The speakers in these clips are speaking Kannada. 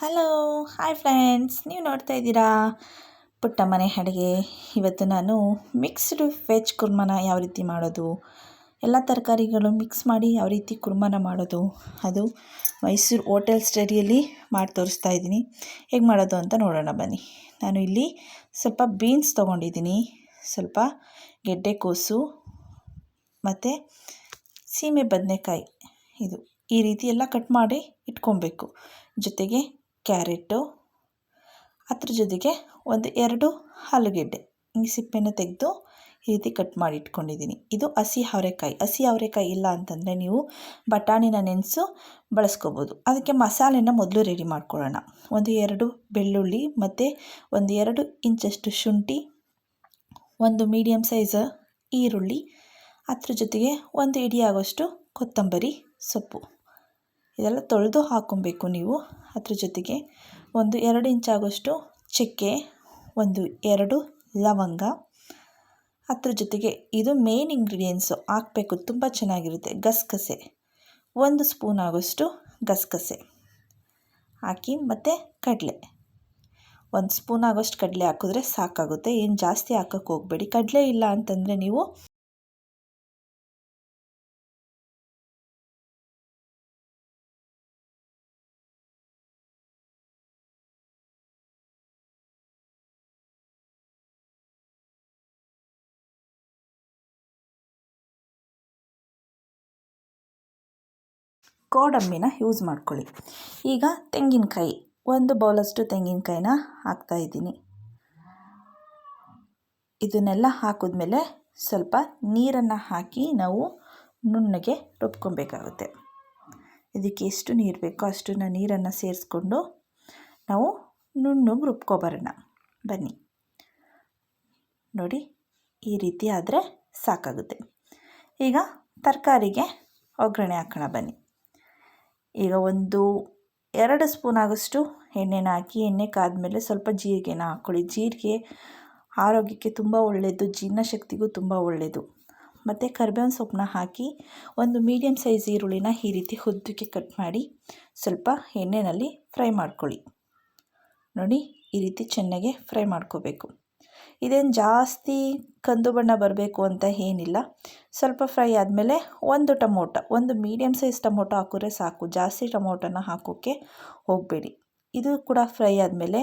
ಹಲೋ ಹಾಯ್ ಫ್ರೆಂಡ್ಸ್, ನೀವು ನೋಡ್ತಾ ಇದ್ದೀರಾ ಪುಟ್ಟ ಮನೆ ಅಡುಗೆ. ಇವತ್ತು ನಾನು ಮಿಕ್ಸ್ಡ್ ವೆಜ್ ಕುರ್ಮನ ಯಾವ ರೀತಿ ಮಾಡೋದು, ಎಲ್ಲ ತರಕಾರಿಗಳು ಮಿಕ್ಸ್ ಮಾಡಿ ಯಾವ ರೀತಿ ಕುರ್ಮನ ಮಾಡೋದು, ಅದು ಮೈಸೂರು ಹೋಟೆಲ್ ಸ್ಟೈಲಿಯಲ್ಲಿ ಮಾಡಿ ತೋರಿಸ್ತಾ ಇದ್ದೀನಿ. ಹೇಗೆ ಮಾಡೋದು ಅಂತ ನೋಡೋಣ ಬನ್ನಿ. ನಾನು ಇಲ್ಲಿ ಸ್ವಲ್ಪ ಬೀನ್ಸ್ ತೊಗೊಂಡಿದ್ದೀನಿ, ಸ್ವಲ್ಪ ಗೆಡ್ಡೆಕೋಸು ಮತ್ತು ಸೀಮೆ ಬದನೆಕಾಯಿ, ಇದು ಈ ರೀತಿ ಎಲ್ಲ ಕಟ್ ಮಾಡಿ ಇಟ್ಕೊಬೇಕು. ಜೊತೆಗೆ ಕ್ಯಾರೆಟು, ಅದ್ರ ಜೊತೆಗೆ ಒಂದು 2 ಆಲೂಗೆಡ್ಡೆ ಹಿಂಗೆ ಸಿಪ್ಪೆನ ತೆಗೆದು ಈ ರೀತಿ ಕಟ್ ಮಾಡಿ ಇಟ್ಕೊಂಡಿದ್ದೀನಿ. ಇದು ಹಸಿ ಅವರೆಕಾಯಿ ಇಲ್ಲ ಅಂತಂದರೆ ನೀವು ಬಟಾಣಿನ ನೆನೆಸು ಬಳಸ್ಕೋಬೋದು. ಅದಕ್ಕೆ ಮಸಾಲೆನ ಮೊದಲು ರೆಡಿ ಮಾಡ್ಕೊಳ್ಳೋಣ. ಒಂದು 2 ಬೆಳ್ಳುಳ್ಳಿ ಮತ್ತು ಒಂದು 2 ಇಂಚಷ್ಟು ಶುಂಠಿ, ಒಂದು ಮೀಡಿಯಮ್ ಸೈಜ್ ಈರುಳ್ಳಿ, ಅದ್ರ ಜೊತೆಗೆ ಒಂದು ಹಿಡಿಯಾಗೋಷ್ಟು ಕೊತ್ತಂಬರಿ ಸೊಪ್ಪು, ಇದೆಲ್ಲ ತೊಳೆದು ಹಾಕ್ಕೊಬೇಕು ನೀವು. ಅದ್ರ ಜೊತೆಗೆ ಒಂದು 2 ಇಂಚಾಗೋಷ್ಟು ಚಕ್ಕೆ, ಒಂದು 2 ಲವಂಗ, ಅದ್ರ ಜೊತೆಗೆ ಇದು ಮೇನ್ ಇಂಗ್ರೀಡಿಯೆಂಟ್ಸು ಹಾಕಬೇಕು, ತುಂಬ ಚೆನ್ನಾಗಿರುತ್ತೆ. ಗಸಗಸೆ 1 ಸ್ಪೂನ್ ಆಗೋಷ್ಟು ಗಸಗಸೆ ಹಾಕಿ, ಮತ್ತು ಕಡಲೆ 1 ಸ್ಪೂನ್ ಆಗೋಷ್ಟು ಕಡಲೆ ಹಾಕಿದ್ರೆ ಸಾಕಾಗುತ್ತೆ, ಏನು ಜಾಸ್ತಿ ಹಾಕೋಕ್ಕೆ ಹೋಗಬೇಡಿ. ಕಡಲೆ ಇಲ್ಲ ಅಂತಂದರೆ ನೀವು ಗೋಡಂಬಿನ ಯೂಸ್ ಮಾಡ್ಕೊಳ್ಳಿ. ಈಗ ತೆಂಗಿನಕಾಯಿ 1 ಬೌಲಷ್ಟು ತೆಂಗಿನಕಾಯಿನ ಹಾಕ್ತಾಯಿದ್ದೀನಿ. ಇದನ್ನೆಲ್ಲ ಹಾಕಿದ್ಮೇಲೆ ಸ್ವಲ್ಪ ನೀರನ್ನು ಹಾಕಿ ನಾವು ನುಣ್ಣಗೆ ರುಬ್ಕೊಬೇಕಾಗುತ್ತೆ. ಇದಕ್ಕೆ ಎಷ್ಟು ನೀರು ಬೇಕೋ ಅಷ್ಟನ್ನು ನೀರನ್ನು ಸೇರಿಸ್ಕೊಂಡು ನಾವು ನುಣ್ಣಗೆ ರುಬ್ಕೊಬರೋಣ ಬನ್ನಿ. ನೋಡಿ, ಈ ರೀತಿ ಆದರೆ ಸಾಕಾಗುತ್ತೆ. ಈಗ ತರಕಾರಿಗೆ ಒಗ್ಗರಣೆ ಹಾಕೋಣ ಬನ್ನಿ. ಈಗ ಒಂದು 2 ಸ್ಪೂನ್ ಆಗೋಷ್ಟು ಎಣ್ಣೆನ ಹಾಕಿ, ಎಣ್ಣೆ ಕಾದ್ಮೇಲೆ ಸ್ವಲ್ಪ ಜೀರಿಗೆನ ಹಾಕ್ಕೊಳ್ಳಿ. ಜೀರಿಗೆ ಆರೋಗ್ಯಕ್ಕೆ ತುಂಬ ಒಳ್ಳೆಯದು, ಜೀರ್ಣಶಕ್ತಿಗೂ ತುಂಬ ಒಳ್ಳೆಯದು. ಮತ್ತು ಕರಿಬೇವಿನ ಸೊಪ್ಪನ್ನ ಹಾಕಿ, ಒಂದು ಮೀಡಿಯಮ್ ಸೈಜ್ ಈರುಳ್ಳಿನ ಈ ರೀತಿ ಉದ್ದಕ್ಕೆ ಕಟ್ ಮಾಡಿ ಸ್ವಲ್ಪ ಎಣ್ಣೆಯಲ್ಲಿ ಫ್ರೈ ಮಾಡ್ಕೊಳ್ಳಿ. ನೋಡಿ, ಈ ರೀತಿ ಚೆನ್ನಾಗೆ ಫ್ರೈ ಮಾಡ್ಕೋಬೇಕು. ಇದೇನು ಜಾಸ್ತಿ ಕಂದು ಬಣ್ಣ ಬರಬೇಕು ಅಂತ ಏನಿಲ್ಲ. ಸ್ವಲ್ಪ ಫ್ರೈ ಆದಮೇಲೆ ಒಂದು ಮೀಡಿಯಮ್ ಸೈಜ್ ಟೊಮೊಟೊ ಹಾಕಿದ್ರೆ ಸಾಕು, ಜಾಸ್ತಿ ಟೊಮೊಟೊನ ಹಾಕೋಕ್ಕೆ ಹೋಗಬೇಡಿ. ಇದು ಕೂಡ ಫ್ರೈ ಆದಮೇಲೆ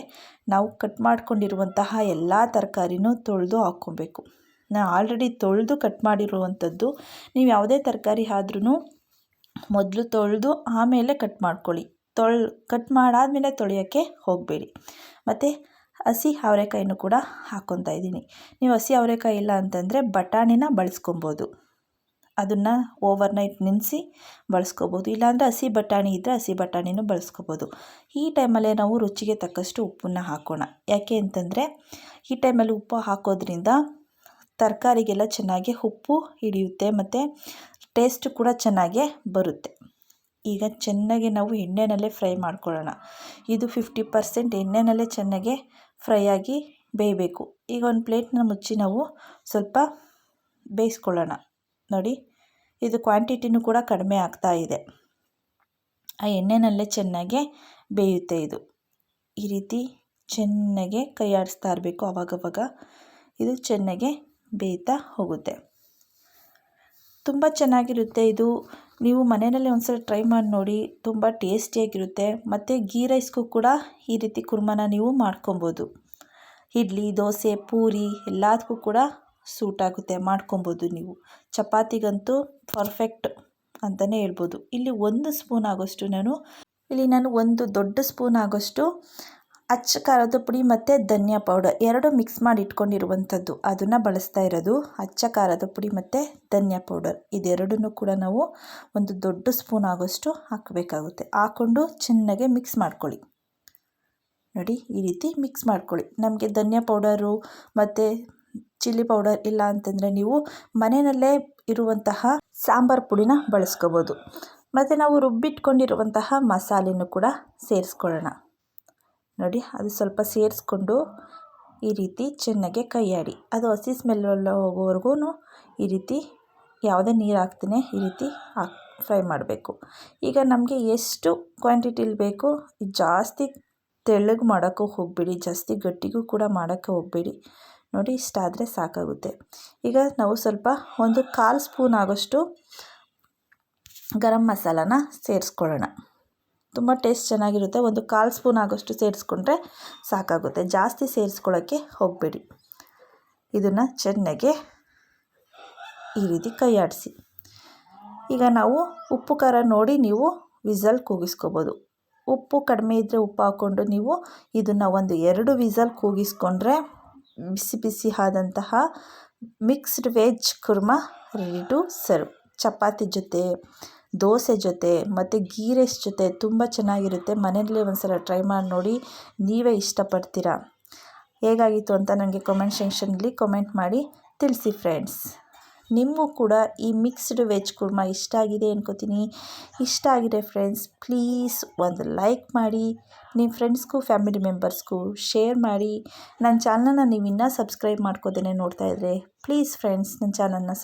ನಾವು ಕಟ್ ಮಾಡ್ಕೊಂಡಿರುವಂತಹ ಎಲ್ಲ ತರಕಾರಿನೂ ತೊಳೆದು ಹಾಕ್ಕೊಬೇಕು. ನಾನು ಆಲ್ರೆಡಿ ತೊಳೆದು ಕಟ್ ಮಾಡಿರುವಂಥದ್ದು. ನೀವು ಯಾವುದೇ ತರಕಾರಿ ಆದ್ರೂ ಮೊದಲು ತೊಳೆದು ಆಮೇಲೆ ಕಟ್ ಮಾಡ್ಕೊಳ್ಳಿ. ಕಟ್ ಮಾಡಾದಮೇಲೆ ತೊಳೆಯೋಕ್ಕೆ ಹೋಗಬೇಡಿ. ಮತ್ತು ಹಸಿ ಅವರೆಕಾಯಿನೂ ಕೂಡ ಹಾಕ್ಕೊತಾ ಇದ್ದೀನಿ. ನೀವು ಹಸಿ ಅವರೆಕಾಯಿ ಇಲ್ಲ ಅಂತಂದರೆ ಬಟಾಣಿನ ಬಳಸ್ಕೊಬೋದು, ಅದನ್ನು ಓವರ್ನೈಟ್ ನೆನೆಸಿ ಬಳಸ್ಕೋಬೋದು. ಇಲ್ಲಾಂದರೆ ಹಸಿ ಬಟಾಣಿ ಇದ್ದರೆ ಹಸಿ ಬಟಾಣಿನೂ ಬಳಸ್ಕೋಬೋದು. ಈ ಟೈಮಲ್ಲೇ ನಾವು ರುಚಿಗೆ ತಕ್ಕಷ್ಟು ಉಪ್ಪನ್ನು ಹಾಕೋಣ. ಯಾಕೆ ಅಂತಂದರೆ ಈ ಟೈಮಲ್ಲಿ ಉಪ್ಪು ಹಾಕೋದ್ರಿಂದ ತರಕಾರಿಗೆಲ್ಲ ಚೆನ್ನಾಗಿ ಉಪ್ಪು ಹಿಡಿಯುತ್ತೆ ಮತ್ತು ಟೇಸ್ಟ್ ಕೂಡ ಚೆನ್ನಾಗೇ ಬರುತ್ತೆ. ಈಗ ಚೆನ್ನಾಗಿ ನಾವು ಎಣ್ಣೆನಲ್ಲೇ ಫ್ರೈ ಮಾಡ್ಕೊಳ್ಳೋಣ. ಇದು 50% ಎಣ್ಣೆನಲ್ಲೇ ಚೆನ್ನಾಗೆ ಫ್ರೈ ಆಗಿ ಬೇಯಬೇಕು. ಈಗ ಒಂದು ಪ್ಲೇಟ್ನ ಮುಚ್ಚಿ ನಾವು ಸ್ವಲ್ಪ ಬೇಯಿಸ್ಕೊಳ್ಳೋಣ. ನೋಡಿ, ಇದು ಕ್ವಾಂಟಿಟಿನೂ ಕೂಡ ಕಡಿಮೆ ಆಗ್ತಾ ಇದೆ. ಆ ಎಣ್ಣೆನಲ್ಲೇ ಚೆನ್ನಾಗೆ ಬೇಯುತ್ತೆ. ಇದು ಈ ರೀತಿ ಚೆನ್ನಾಗೆ ಕೈ ಆಡಿಸ್ತಾ ಇರಬೇಕು, ಆವಾಗವಾಗ ಇದು ಚೆನ್ನಾಗೆ ಬೇಯ್ತಾ ಹೋಗುತ್ತೆ. ತುಂಬ ಚೆನ್ನಾಗಿರುತ್ತೆ ಇದು. ನೀವು ಮನೆಯಲ್ಲೇ ಒಂದ್ಸಲ ಟ್ರೈ ಮಾಡಿ ನೋಡಿ, ತುಂಬ ಟೇಸ್ಟಿಯಾಗಿರುತ್ತೆ. ಮತ್ತು ಗೀ ರೈಸ್ಗೂ ಕೂಡ ಈ ರೀತಿ ಕುರ್ಮನ ನೀವು ಮಾಡ್ಕೊಬೋದು. ಇಡ್ಲಿ, ದೋಸೆ, ಪೂರಿ ಎಲ್ಲದಕ್ಕೂ ಕೂಡ ಸೂಟ್ ಆಗುತ್ತೆ, ಮಾಡ್ಕೊಬೋದು ನೀವು. ಚಪಾತಿಗಂತೂ ಪರ್ಫೆಕ್ಟ್ ಅಂತಲೇ ಹೇಳ್ಬೋದು. ಇಲ್ಲಿ 1 ಸ್ಪೂನ್ ಆಗೋಷ್ಟು ನಾನು ಒಂದು ದೊಡ್ಡ ಸ್ಪೂನ್ ಆಗೋಷ್ಟು ಅಚ್ಚ ಖಾರದ ಪುಡಿ ಮತ್ತು ಧನಿಯಾ ಪೌಡರ್ 2 ಮಿಕ್ಸ್ ಮಾಡಿ ಇಟ್ಕೊಂಡಿರುವಂಥದ್ದು, ಅದನ್ನು ಬಳಸ್ತಾ ಇರೋದು. ಅಚ್ಚ ಖಾರದ ಪುಡಿ ಮತ್ತು ಧನಿಯಾ ಪೌಡರ್ ಇದೆರಡನ್ನೂ ಕೂಡ ನಾವು ಒಂದು ದೊಡ್ಡ ಸ್ಪೂನ್ ಆಗೋಷ್ಟು ಹಾಕಬೇಕಾಗುತ್ತೆ. ಹಾಕ್ಕೊಂಡು ಚೆನ್ನಾಗೆ ಮಿಕ್ಸ್ ಮಾಡ್ಕೊಳ್ಳಿ. ನೋಡಿ, ಈ ರೀತಿ ಮಿಕ್ಸ್ ಮಾಡ್ಕೊಳ್ಳಿ. ನಮಗೆ ಧನಿಯಾ ಪೌಡರು ಮತ್ತು ಚಿಲ್ಲಿ ಪೌಡರ್ ಇಲ್ಲ ಅಂತಂದರೆ ನೀವು ಮನೆಯಲ್ಲೇ ಇರುವಂತಹ ಸಾಂಬಾರು ಪುಡಿನ ಬಳಸ್ಕೋಬೋದು. ಮತ್ತು ನಾವು ರುಬ್ಬಿಟ್ಕೊಂಡಿರುವಂತಹ ಮಸಾಲೆನೂ ಕೂಡ ಸೇರಿಸ್ಕೊಳ್ಳೋಣ. ನೋಡಿ, ಅದು ಸ್ವಲ್ಪ ಸೇರಿಸ್ಕೊಂಡು ಈ ರೀತಿ ಚೆನ್ನಾಗೆ ಕೈಯಾಡಿ, ಅದು ಹಸಿ ಸ್ಮೆಲ್ಲೆಲ್ಲ ಹೋಗೋವರೆಗೂ ಈ ರೀತಿ ಯಾವುದೇ ನೀರು ಹಾಕ್ದೇ ಈ ರೀತಿ ಫ್ರೈ ಮಾಡಬೇಕು. ಈಗ ನಮಗೆ ಎಷ್ಟು ಕ್ವಾಂಟಿಟಿಲಿ ಬೇಕು, ಜಾಸ್ತಿ ತೆಳ್ಳಗೆ ಮಾಡೋಕ್ಕೂ ಹೋಗಬೇಡಿ, ಜಾಸ್ತಿ ಗಟ್ಟಿಗೂ ಕೂಡ ಮಾಡೋಕ್ಕೆ ಹೋಗಬೇಡಿ. ನೋಡಿ ಇಷ್ಟಾದರೆ ಸಾಕಾಗುತ್ತೆ. ಈಗ ನಾವು ಸ್ವಲ್ಪ ಒಂದು 1/4 ಸ್ಪೂನ್ ಆಗೋಷ್ಟು ಗರಂ ಮಸಾಲಾನ ಸೇರಿಸ್ಕೊಳ್ಳೋಣ. ತುಂಬ ಟೇಸ್ಟ್ ಚೆನ್ನಾಗಿರುತ್ತೆ. ಒಂದು 1/4 ಸ್ಪೂನ್ ಆಗೋಷ್ಟು ಸೇರಿಸ್ಕೊಂಡ್ರೆ ಸಾಕಾಗುತ್ತೆ, ಜಾಸ್ತಿ ಸೇರಿಸ್ಕೊಳ್ಳೋಕ್ಕೆ ಹೋಗಬೇಡಿ. ಇದನ್ನು ಚೆನ್ನಾಗೆ ಈ ರೀತಿ ಕೈ ಆಡಿಸಿ. ಈಗ ನಾವು ಉಪ್ಪು ಖಾರ ನೋಡಿ ನೀವು ವಿಸಲ್ ಕೂಗಿಸ್ಕೋಬೋದು. ಉಪ್ಪು ಕಡಿಮೆ ಇದ್ದರೆ ಉಪ್ಪು ಹಾಕ್ಕೊಂಡು ನೀವು ಇದನ್ನು ಒಂದು 2 ವಿಸಲ್ ಕೂಗಿಸ್ಕೊಂಡ್ರೆ ಬಿಸಿ ಬಿಸಿ ಆದಂತಹ mixed veg kurma ready to serve. Chapati ಜೊತೆ, ದೋಸೆ ಜೊತೆ ಮತ್ತು ಗೀ ರೈಸ್ ಜೊತೆ ತುಂಬ ಚೆನ್ನಾಗಿರುತ್ತೆ. ಮನೆಯಲ್ಲೇ ಒಂದು ಸಲ ಟ್ರೈ ಮಾಡಿ ನೋಡಿ, ನೀವೇ ಇಷ್ಟಪಡ್ತೀರಾ. ಹೇಗಾಗಿತ್ತು ಅಂತ ನನಗೆ ಕಮೆಂಟ್ ಸೆಕ್ಷನಲ್ಲಿ ಕಮೆಂಟ್ ಮಾಡಿ ತಿಳಿಸಿ ಫ್ರೆಂಡ್ಸ್. ನಿಮಗೂ ಕೂಡ ಈ ಮಿಕ್ಸ್ಡ್ ವೆಜ್ ಕುರ್ಮಾ ಇಷ್ಟ ಆಗಿದೆ ಅನ್ಕೋತೀನಿ. ಇಷ್ಟ ಆಗಿದೆ ಫ್ರೆಂಡ್ಸ್, ಪ್ಲೀಸ್ ಒಂದು ಲೈಕ್ ಮಾಡಿ, ನಿಮ್ಮ ಫ್ರೆಂಡ್ಸ್ಗೂ ಫ್ಯಾಮಿಲಿ ಮೆಂಬರ್ಸ್ಗೂ ಶೇರ್ ಮಾಡಿ. ನನ್ನ ಚಾನಲ್ನ ನೀವು ಇನ್ನೂ ಸಬ್ಸ್ಕ್ರೈಬ್ ಮಾಡ್ಕೋದೇ ನೋಡ್ತಾ ಇದ್ದರೆ ಪ್ಲೀಸ್ ಫ್ರೆಂಡ್ಸ್ ನನ್ನ ಚಾನಲ್ನ